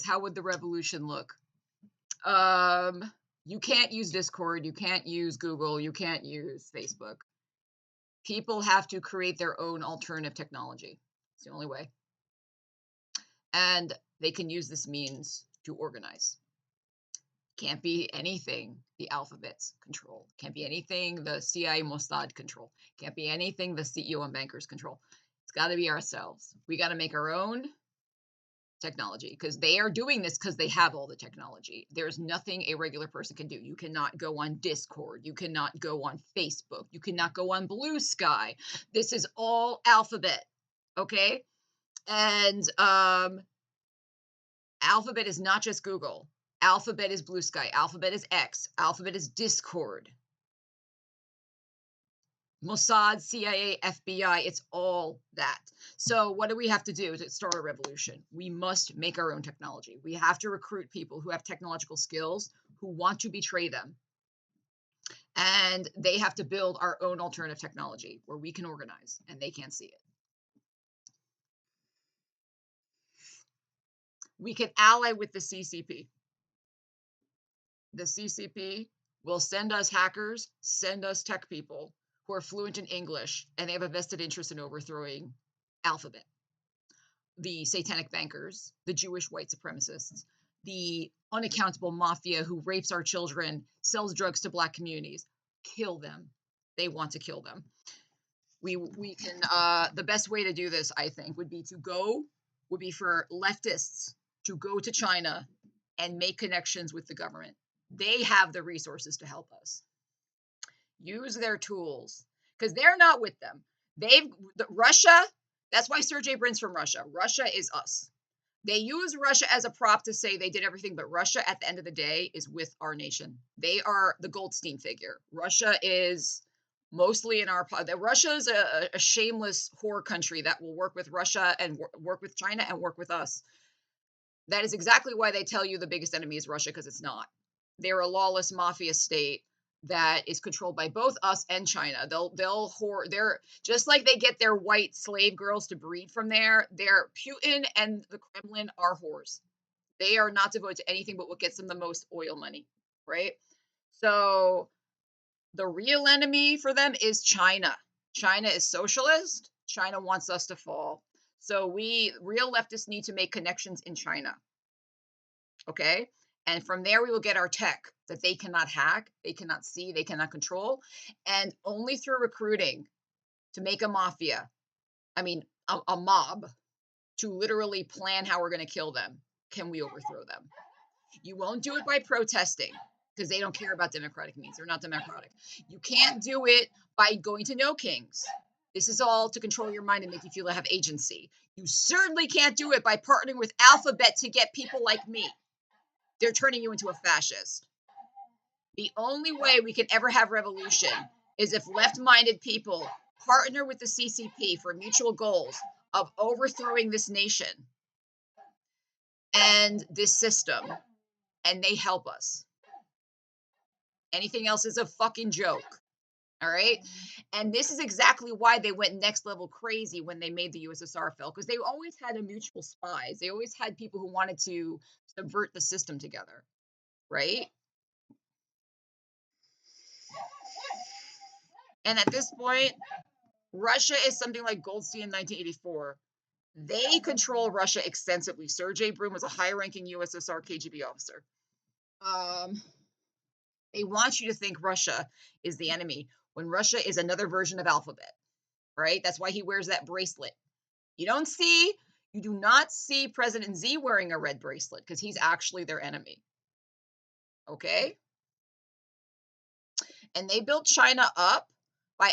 How would the revolution look? You can't use Discord, you can't use Google, you can't use Facebook. People have to create their own alternative technology. It's the only way. And they can use this means to organize. Can't be anything the alphabets control. Can't be anything the CIA Mossad control. Can't be anything the CEO and bankers control. It's got to be ourselves. We got to make our own technology because they are doing this because they have all the technology. There's nothing a regular person can do. You cannot go on Discord. You cannot go on Facebook. You cannot go on Blue Sky. This is all alphabet. Okay. And alphabet is not just Google. Alphabet is Blue Sky. Alphabet is X. Alphabet is Discord. Mossad, CIA, FBI, it's all that. So what do we have to do to start a revolution? We must make our own technology. We have to recruit people who have technological skills, who want to betray them. And they have to build our own alternative technology where we can organize and they can't see it. We can ally with the CCP. The CCP will send us hackers, send us tech people who are fluent in English, and they have a vested interest in overthrowing alphabet. The satanic bankers, the Jewish white supremacists, the unaccountable mafia who rapes our children, sells drugs to black communities, kill them. They want to kill them. We can, the best way to do this, I think, would be for leftists to go to China and make connections with the government. They have the resources to help us. Use their tools because they're not with them. Russia, that's why Sergey Brin's from Russia. Russia is us. They use Russia as a prop to say they did everything, but Russia at the end of the day is with our nation. They are the Goldstein figure. Russia is mostly in our, Russia is a shameless whore country that will work with Russia and work with China and work with us. That is exactly why they tell you the biggest enemy is Russia, because it's not. They're a lawless mafia state that is controlled by both us and China. They're just like they get their white slave girls to breed from there. They're Putin and the Kremlin are whores. They are not devoted to anything but what gets them the most oil money, right? So the real enemy for them is China. China is socialist. China wants us to fall. So we real leftists need to make connections in China. Okay? And from there, we will get our tech that they cannot hack, they cannot see, they cannot control. And only through recruiting to make a mafia, a mob, to literally plan how we're going to kill them, can we overthrow them. You won't do it by protesting because they don't care about democratic means. They're not democratic. You can't do it by going to No Kings. This is all to control your mind and make you feel to have agency. You certainly can't do it by partnering with Alphabet to get people like me. They're turning you into a fascist. The only way we can ever have revolution is if left-minded people partner with the CCP for mutual goals of overthrowing this nation and this system, and they help us. Anything else is a fucking joke. All right. And this is exactly why they went next level crazy when they made the USSR fall, because they always had a mutual spies. They always had people who wanted to subvert the system together. Right. And at this point, Russia is something like Goldstein in 1984. They control Russia extensively. Sergey Brin was a high-ranking USSR KGB officer. They want you to think Russia is the enemy when Russia is another version of alphabet, right? That's why he wears that bracelet. You do not see President Z wearing a red bracelet because he's actually their enemy. Okay? And they built China up by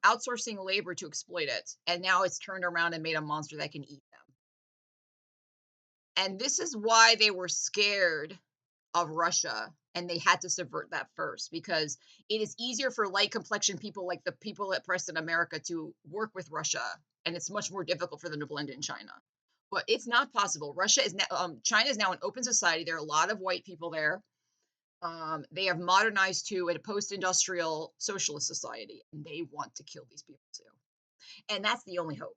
outsourcing labor to exploit it. And now it's turned around and made a monster that can eat them. And this is why they were scared of Russia, and they had to subvert that first, because it is easier for light complexion people like the people at Preston America to work with Russia, and it's much more difficult for them to blend in China. But it's not possible. China is now an open society. There are a lot of white people there. They have modernized to a post-industrial socialist society, and they want to kill these people too. And that's the only hope.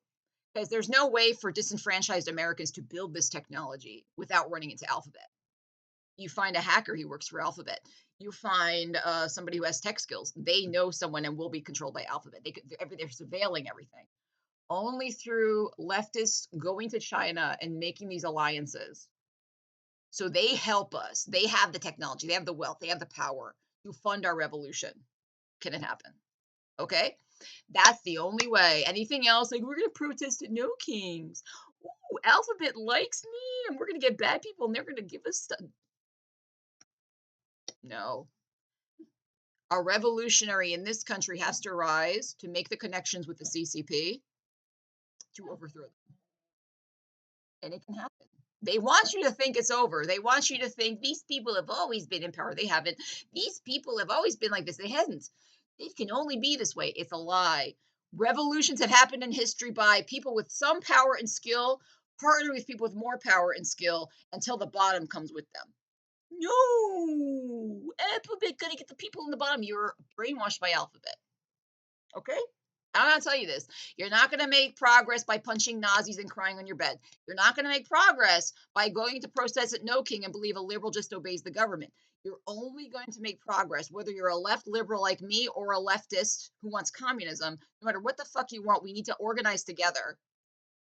Because there's no way for disenfranchised Americans to build this technology without running into Alphabet. You find a hacker, he works for Alphabet. You find somebody who has tech skills, they know someone and will be controlled by Alphabet. They're surveilling everything. Only through leftists going to China and making these alliances. So they help us. They have the technology, they have the wealth, they have the power to fund our revolution. Can it happen? Okay? That's the only way. Anything else, like we're going to protest at No Kings. Ooh, Alphabet likes me, and we're going to get bad people, and they're going to give us stuff. No. A revolutionary in this country has to rise to make the connections with the CCP to overthrow them. And it can happen. They want you to think it's over. They want you to think these people have always been in power. They haven't. These people have always been like this. They haven't. It can only be this way. It's a lie. Revolutions have happened in history by people with some power and skill partnering with people with more power and skill until the bottom comes with them. No, Alphabet gonna get the people in the bottom. You're brainwashed by Alphabet. Okay? I'm gonna tell you this. You're not gonna make progress by punching Nazis and crying on your bed. You're not gonna make progress by going to protest at No King and believe a liberal just obeys the government. You're only going to make progress, whether you're a left liberal like me or a leftist who wants communism. No matter what the fuck you want, we need to organize together.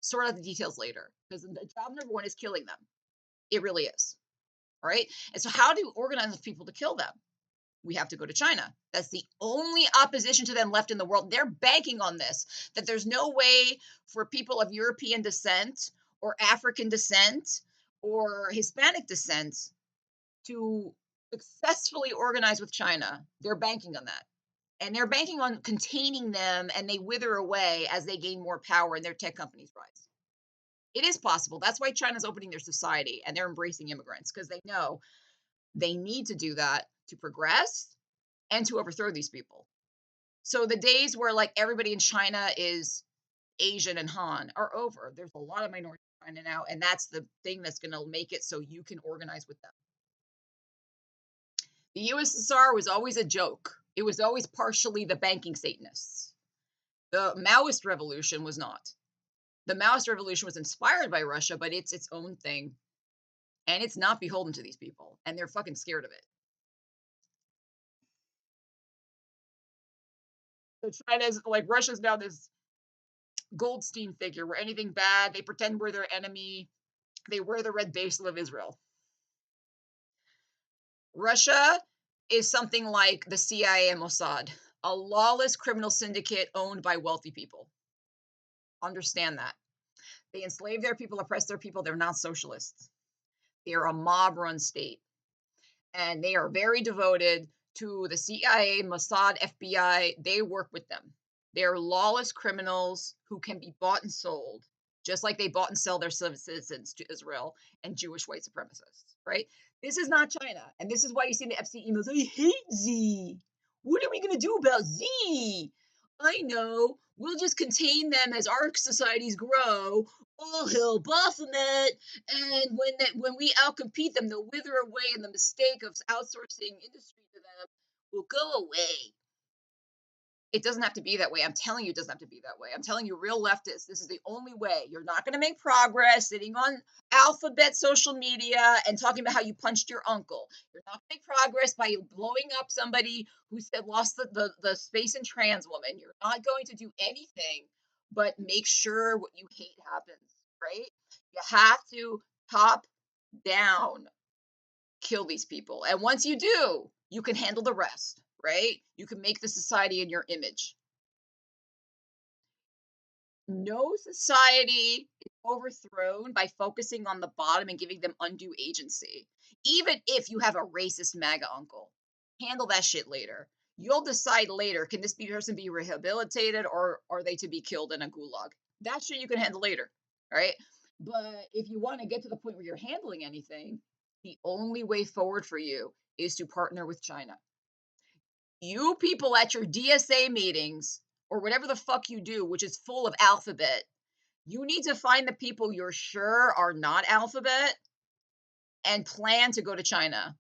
Sort out the details later. Because the job number one is killing them. It really is. All right. And so, how do you organize people to kill them? We have to go to China. That's the only opposition to them left in the world. They're banking on this, that there's no way for people of European descent or African descent or Hispanic descent to successfully organize with China. They're banking on that. And they're banking on containing them, and they wither away as they gain more power and their tech companies rise. It is possible. That's why China's opening their society and they're embracing immigrants, because they know they need to do that to progress and to overthrow these people. So the days where like everybody in China is Asian and Han are over. There's a lot of minorities in China now, and that's the thing that's going to make it so you can organize with them. The USSR was always a joke. It was always partially the banking Satanists. The Maoist revolution was not. The Maoist revolution was inspired by Russia, but it's its own thing. And it's not beholden to these people. And they're fucking scared of it. So China's like Russia's now this Goldstein figure where anything bad, they pretend we're their enemy. They wear the red bracelet of Israel. Russia is something like the CIA and Mossad, a lawless criminal syndicate owned by wealthy people. Understand that. They enslave their people, oppress their people. They're not socialists. They are a mob run state. And they are very devoted to the CIA, Mossad, FBI. They work with them. They're lawless criminals who can be bought and sold, just like they bought and sell their citizens to Israel and Jewish white supremacists, right? This is not China. And this is why you see in the FC emails, I hate Z. What are we going to do about Z? I know. We'll just contain them as our societies grow. All hail Baphomet. And when we outcompete them, they'll wither away, and the mistake of outsourcing industry to them will go away. It doesn't have to be that way. I'm telling you, it doesn't have to be that way. I'm telling you, real leftists, this is the only way. You're not going to make progress sitting on Alphabet social media and talking about how you punched your uncle. You're not going to make progress by blowing up somebody who said lost the space and trans woman. You're not going to do anything but make sure what you hate happens, right? You have to top down kill these people. And once you do, you can handle the rest, right? You can make the society in your image. No society is overthrown by focusing on the bottom and giving them undue agency. Even if you have a racist MAGA uncle, handle that shit later. You'll decide later, can this person be rehabilitated or are they to be killed in a gulag? That shit you can handle later, right? But if you want to get to the point where you're handling anything, the only way forward for you is to partner with China. You people at your DSA meetings or whatever the fuck you do, which is full of alphabet, you need to find the people you're sure are not alphabet and plan to go to China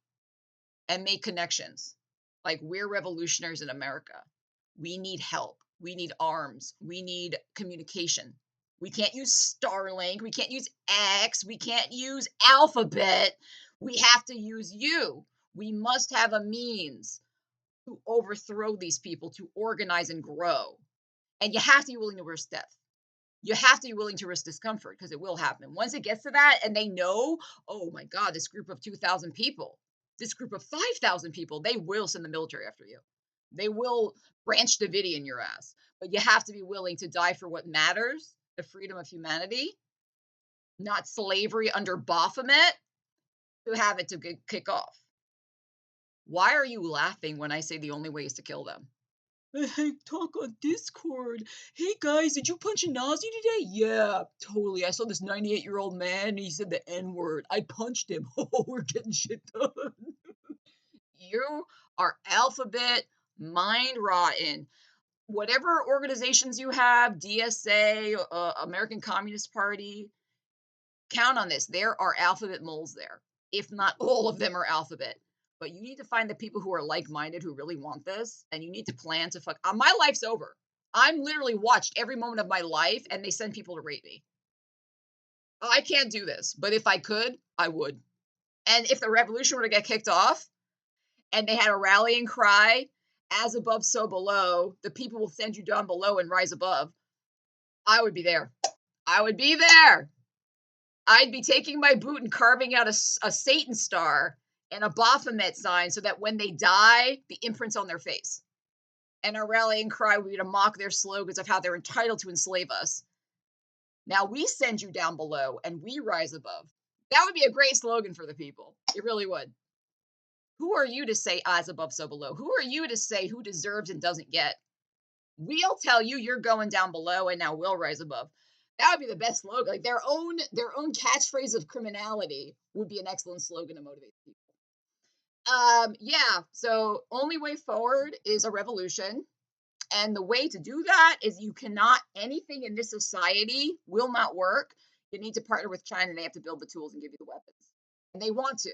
and make connections. Like, we're revolutionaries in America. We need help. We need arms. We need communication. We can't use Starlink. We can't use X. We can't use Alphabet. We have to use you. We must have a means to overthrow these people, to organize and grow. And you have to be willing to risk death. You have to be willing to risk discomfort because it will happen. Once it gets to that and they know, oh my God, this group of 2,000 people, this group of 5,000 people, they will send the military after you. They will branch Davidian your ass. But you have to be willing to die for what matters, the freedom of humanity, not slavery under Baphomet, to have it to kick off. Why are you laughing when I say the only way is to kill them? Hey, talk on Discord. Hey guys, did you punch a Nazi today? Yeah, totally. I saw this 98-year-old man and he said the N-word. I punched him. Oh, we're getting shit done. You are alphabet mind rotten. Whatever organizations you have, DSA, American Communist Party, count on this. There are alphabet moles there. If not all of them are alphabet. But you need to find the people who are like-minded, who really want this, and you need to plan to fuck. My life's over. I'm literally watched every moment of my life, and they send people to rape me. I can't do this, but if I could, I would. And if the revolution were to get kicked off, and they had a rallying cry, as above, so below, the people will send you down below and rise above, I would be there. I would be there. I'd be taking my boot and carving out a Satan star and a Baphomet sign so that when they die, the imprint's on their face. And our rallying cry would be to mock their slogans of how they're entitled to enslave us. Now we send you down below and we rise above. That would be a great slogan for the people. It really would. Who are you to say as above, so below? Who are you to say who deserves and doesn't get? We'll tell you you're going down below and now we'll rise above. That would be the best slogan. Like their own catchphrase of criminality would be an excellent slogan to motivate people. Yeah, so only way forward is a revolution. And the way to do that is anything in this society will not work. You need to partner with China and they have to build the tools and give you the weapons. And they want to.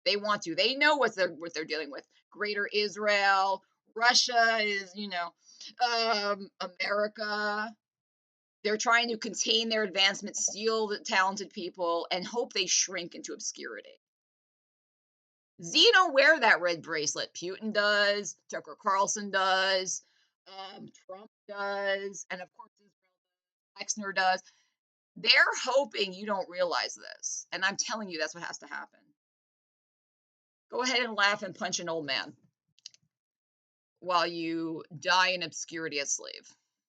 They want to. They know what they're dealing with. Greater Israel, Russia is, America. They're trying to contain their advancement, steal the talented people, and hope they shrink into obscurity. Z don't wear that red bracelet. Putin does. Tucker Carlson does. Trump does. And of course, Exner does. They're hoping you don't realize this. And I'm telling you, that's what has to happen. Go ahead and laugh and punch an old man while you die in obscurity as slave.